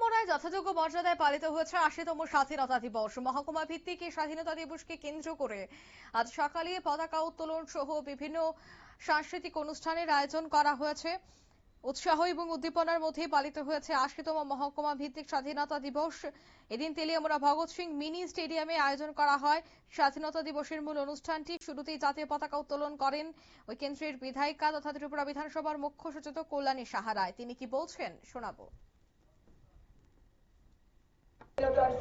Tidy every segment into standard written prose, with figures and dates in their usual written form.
তেলিয়ামুড়ায় যথাযোগ্য মর্যাদায় পালিত হয়েছে ৮০তম স্বাধীনতা দিবস। মহকুমা ভিত্তিক এই স্বাধীনতা দিবসকে কেন্দ্র করে আজ সকালে পতাকা উত্তোলন সহ বিভিন্ন সাংস্কৃতিক অনুষ্ঠানের আয়োজন করা হয়েছে। উৎসাহ এবং উদ্দীপনার মধ্যে পালিত হয়েছে ৮০তম মহকুমা ভিত্তিক স্বাধীনতা দিবস। এদিন তেলিয়ামুড়া ভগৎ সিং মিনি স্টেডিয়ামে আয়োজন করা হয় স্বাধীনতা দিবসের মূল অনুষ্ঠানটি। শুরুতেই জাতীয় পতাকা উত্তোলন করেন ওই কেন্দ্রের বিধায়িকা তথা ত্রিপুরা বিধানসভার মুখ্য সচেতক কল্যাণী সাহা রায়। তিনি কি বলছেন শোনাবো।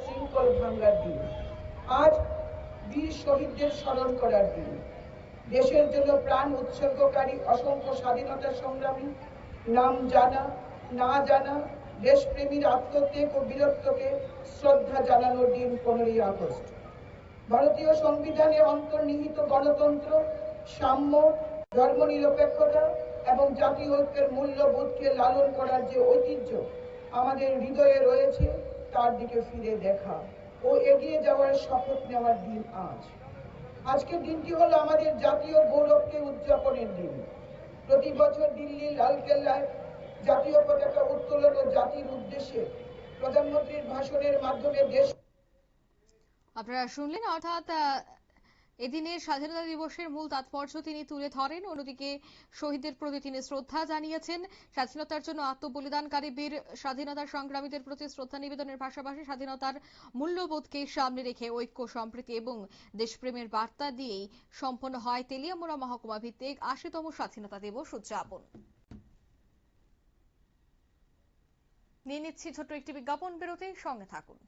শৃঙ্খল ভাঙার দিন, আজ বীর শহীদদের স্মরণ করার দিন। দেশের জন্য প্রাণ উৎসর্গকারী অসংখ্য স্বাধীনতা সংগ্রামী নাম জানা না জানা দেশপ্রেমীর আত্মত্যাগ ও বীরত্বকে শ্রদ্ধা জানানোর দিন 15ই আগস্ট। ভারতীয় সংবিধানে অন্তর্নিহিত গণতন্ত্র, সাম্য, ধর্মনিরপেক্ষতা এবং জাতীয় ঐক্যের মূল্যবোধকে লালন করার যে ঐতিহ্য আমাদের হৃদয়ে রয়েছে তার দিকে ফিরে দেখা ও এগিয়ে যাওয়ার শপথ নেওয়ার দিন আজ। আজকের দিনটি হলো আমাদের জাতীয় গৌরবকে উদযাপনের দিন। প্রতি বছর দিল্লি লালকেল্লায় জাতীয় পতাকা উত্তোলন ও জাতির উদ্দেশ্যে প্রধানমন্ত্রীর ভাষণের মাধ্যমে দেশ। আপনারা শুনলেন, অর্থাৎ এদিনের স্বাধীনতা দিবসের মূল তাৎপর্য তিনি তুলে ধরেন। অন্যদিকে শহীদদের প্রতি তিনি শ্রদ্ধা জানিয়েছেন। স্বাধীনতার জন্য আত্মবলিদানকারী বীর স্বাধীনতা সংগ্রামীদের প্রতি শ্রদ্ধা নিবেদনের পাশাপাশি স্বাধীনতার মূল্যবোধকে সামনে রেখে ঐক্য, সম্প্রীতি এবং দেশপ্রেমের বার্তা দিয়েই সম্পন্ন হয় তেলিয়ামুড়া মহকুমা ভিত্তিক ৮০তম স্বাধীনতা দিবস উদযাপন। নিয়ে নিচ্ছি ছোট্ট একটি বিজ্ঞাপন বিরতি, সঙ্গে থাকুন।